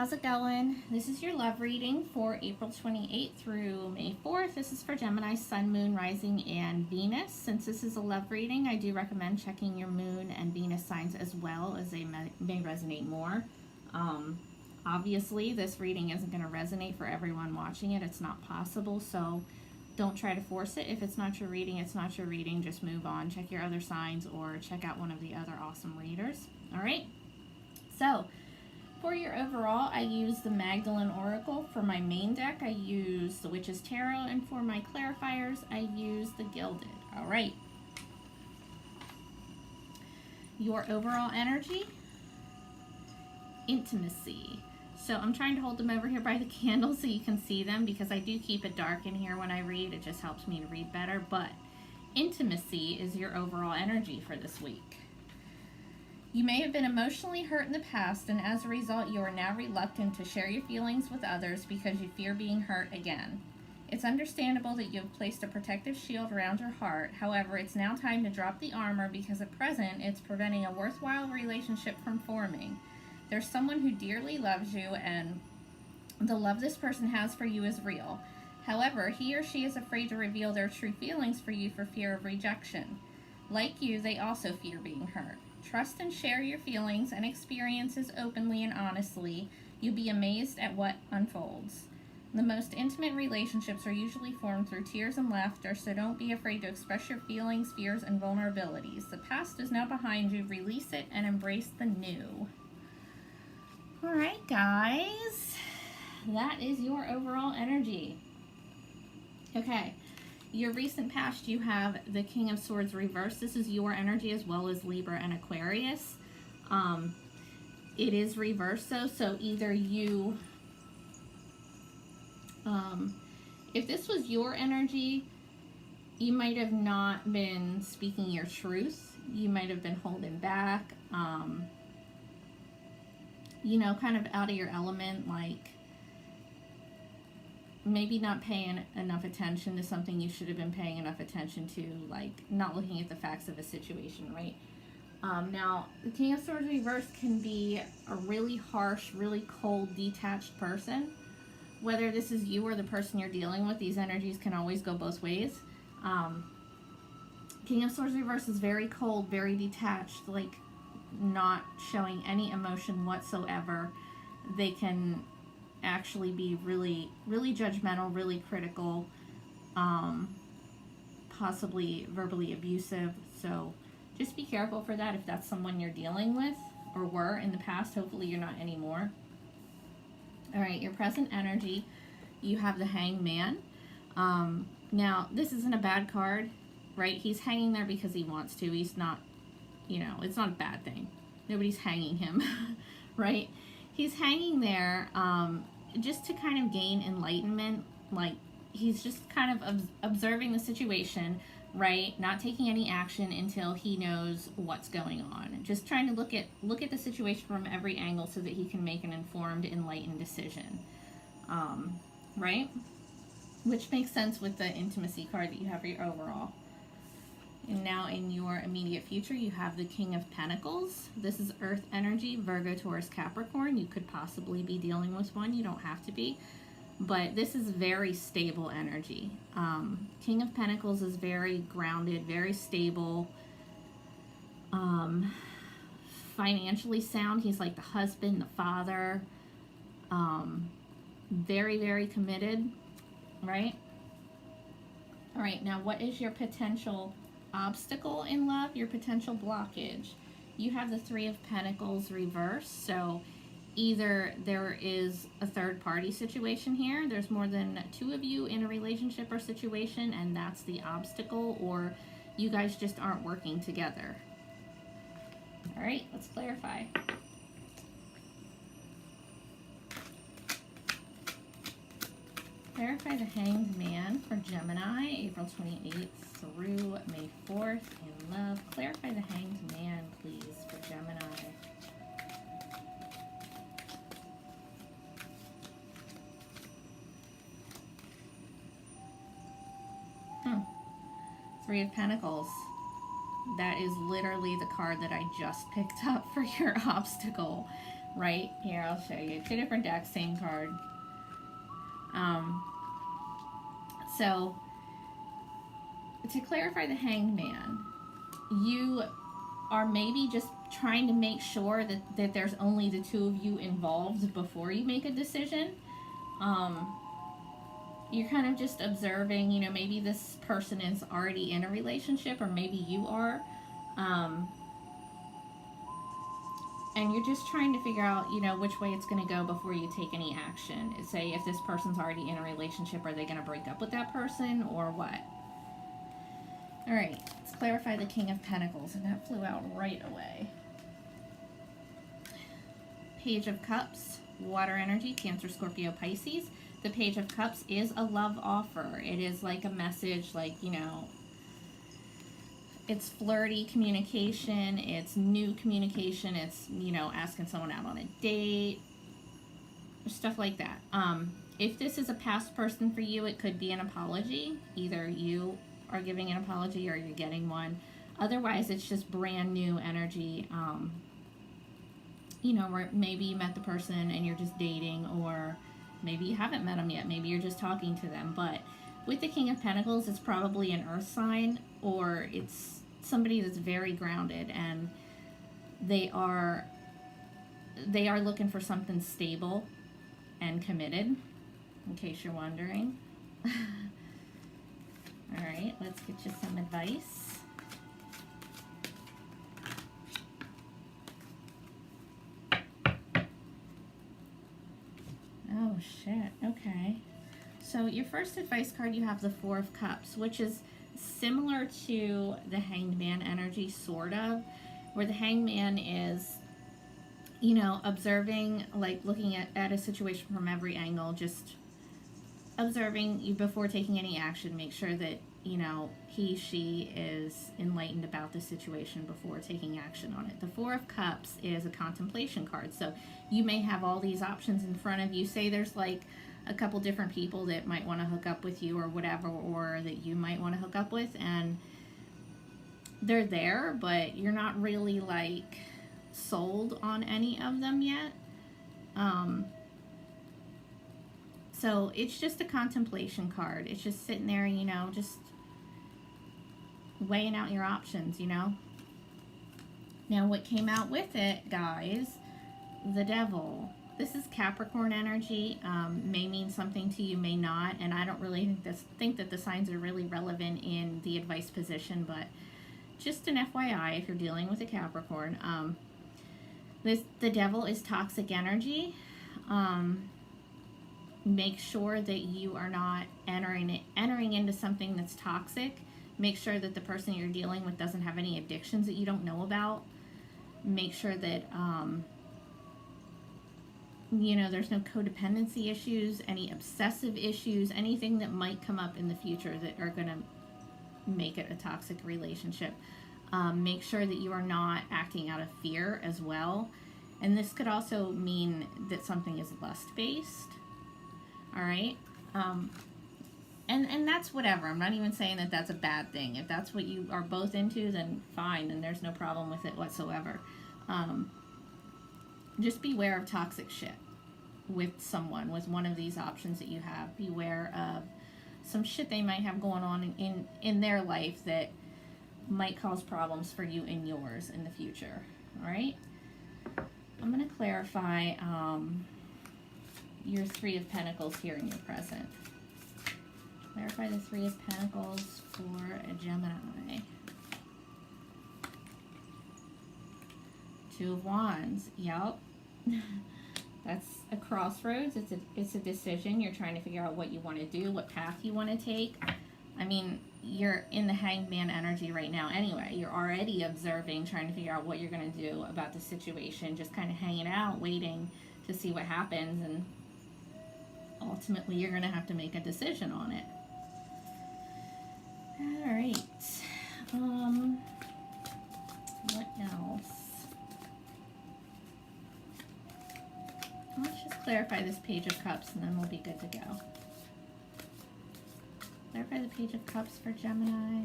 how's it going? This is your love reading for April 28th through May 4th. This is for Gemini, Sun, Moon, Rising, and Venus. Since this is a love reading, I do recommend checking your Moon and Venus signs as well, as they may resonate more. Obviously, this reading isn't going to resonate for everyone watching it. It's not possible, so don't try to force it. If it's not your reading, it's not your reading. Just move on. Check your other signs or check out one of the other awesome readers. All right? So, for your overall, I use the Magdalene Oracle. For my main deck, I use the Witch's Tarot. And for my clarifiers, I use the Gilded. All right. Your overall energy, intimacy. So I'm trying to hold them over here by the candle so you can see them, because I do keep it dark in here when I read. It just helps me to read better. But intimacy is your overall energy for this week. You may have been emotionally hurt in the past, and as a result, you are now reluctant to share your feelings with others because you fear being hurt again. It's understandable that you have placed a protective shield around your heart. However, it's now time to drop the armor, because at present, it's preventing a worthwhile relationship from forming. There's someone who dearly loves you, and the love this person has for you is real. However, he or she is afraid to reveal their true feelings for you for fear of rejection. Like you, they also fear being hurt. Trust and share your feelings and experiences openly and honestly. You'll be amazed at what unfolds. The most intimate relationships are usually formed through tears and laughter, so don't be afraid to express your feelings, fears, and vulnerabilities. The past is now behind you. Release it and embrace the new. All right, guys. That is your overall energy. Okay. Your recent past, you have the King of Swords reversed. This is your energy as well as Libra and Aquarius. It is reversed though, so either you, if this was your energy, you might have not been speaking your truth. You might have been holding back, you know, kind of out of your element, like maybe not paying enough attention to something you should have been paying enough attention to, like not looking at the facts of a situation, right? Now, the King of Swords reversed can be a really harsh, really cold, detached person. Whether this is you or the person you're dealing with, these energies can always go both ways. King of Swords reversed is very cold, very detached, like not showing any emotion whatsoever. They can actually be really, really judgmental, really critical, possibly verbally abusive. So just be careful for that if that's someone you're dealing with or were in the past. Hopefully you're not anymore. All right, your present energy, you have the Hanged Man. Now, this isn't a bad card, right? He's hanging there because he wants to. He's not, you know, it's not a bad thing. Nobody's hanging him, right? He's hanging there just to kind of gain enlightenment. Like, he's just kind of observing the situation, right? Not taking any action until he knows what's going on. Just trying to look at the situation from every angle so that he can make an informed, enlightened decision, right? Which makes sense with the intimacy card that you have for your overall. And now in your immediate future, you have the King of Pentacles. This is Earth energy, Virgo, Taurus, Capricorn. You could possibly be dealing with one. You don't have to be. But this is very stable energy. King of Pentacles is very grounded, very stable, financially sound. He's like the husband, the father, very, very committed, right? All right, now what is your potential obstacle in love, your potential blockage? You have the Three of Pentacles reversed, so either there is a third party situation here, there's more than two of you in a relationship or situation, and that's the obstacle, or you guys just aren't working together. All right, let's clarify. Clarify the Hanged Man for Gemini, April 28th through May 4th in love. Clarify the Hanged Man, please, for Gemini. Three of Pentacles. That is literally the card that I just picked up for your obstacle. right? Here, I'll show you. 2 different decks, same card. So, to clarify the Hanged Man, you are maybe just trying to make sure that there's only the 2 of you involved before you make a decision. You're kind of just observing, you know, maybe this person is already in a relationship, or maybe you are. And you're just trying to figure out, you know, which way it's going to go before you take any action. Say, if this person's already in a relationship, are they going to break up with that person, or what? All right, let's clarify the King of Pentacles, and that flew out right away. Page of Cups, water energy, Cancer, Scorpio, Pisces. The Page of Cups is a love offer. It is like a message, like, you know, it's flirty communication, it's new communication, it's, you know, asking someone out on a date, stuff like that. If this is a past person for you, it could be an apology. Either you are giving an apology or you're getting one. Otherwise, it's just brand new energy. You know, where maybe you met the person and you're just dating, or maybe you haven't met them yet. Maybe you're just talking to them. But with the King of Pentacles, it's probably an earth sign, or it's somebody that's very grounded, and they are looking for something stable and committed, in case you're wondering. All right, let's get you some advice. Oh, shit. Okay. So your first advice card, you have the Four of Cups, which is similar to the Hanged Man energy, sort of, where the Hanged Man is, you know, observing, like looking at a situation from every angle, just observing you before taking any action. Make sure that, you know, she is enlightened about the situation before taking action on it. The Four of Cups is a contemplation card, so you may have all these options in front of you. Say there's like a couple different people that might want to hook up with you or whatever, or that you might want to hook up with, and they're there, but you're not really like sold on any of them yet. So it's just a contemplation card. It's just sitting there, you know, just weighing out your options, you know. Now what came out with it, guys, the Devil. This is Capricorn energy. May mean something to you, may not, and I don't really think that the signs are really relevant in the advice position, but just an FYI if you're dealing with a Capricorn. The Devil is toxic energy. Make sure that you are not entering into something that's toxic. Make sure that the person you're dealing with doesn't have any addictions that you don't know about. Make sure that you know, there's no codependency issues, any obsessive issues, anything that might come up in the future that are going to make it a toxic relationship. Make sure that you are not acting out of fear as well. And this could also mean that something is lust-based. All right? And that's whatever. I'm not even saying that that's a bad thing. If that's what you are both into, then fine. Then there's no problem with it whatsoever. Just beware of toxic shit with someone, with one of these options that you have. Beware of some shit they might have going on in their life that might cause problems for you in yours in the future. All right? I'm going to clarify your Three of Pentacles here in your present. Clarify the Three of Pentacles for a Gemini. Two of Wands. Yep. That's a crossroads. It's a decision. You're trying to figure out what you want to do, what path you want to take. I mean, you're in the Hanged Man energy right now anyway. You're already observing, trying to figure out what you're going to do about the situation, just kind of hanging out, waiting to see what happens, and ultimately you're going to have to make a decision on it. All right. What else? Let's just clarify this Page of Cups and then we'll be good to go. Clarify the Page of Cups for Gemini.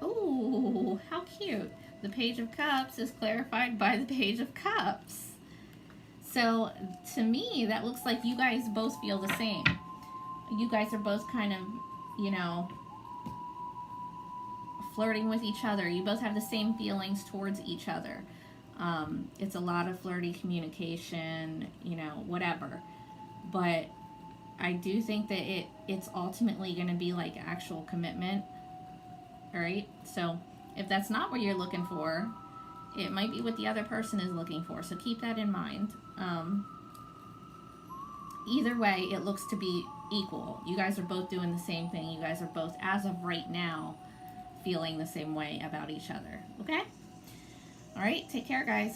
Ooh, how cute. the Page of Cups is clarified by the Page of Cups. So to me, that looks like you guys both feel the same. You guys are both kind of, you know, flirting with each other. You both have the same feelings towards each other. It's a lot of flirty communication, you know, whatever. But I do think that it's ultimately going to be like actual commitment. All right. So if that's not what you're looking for, it might be what the other person is looking for. So keep that in mind. Either way, it looks to be equal. You guys are both doing the same thing. You guys are both, as of right now, feeling the same way about each other. Okay? All right. Take care, guys.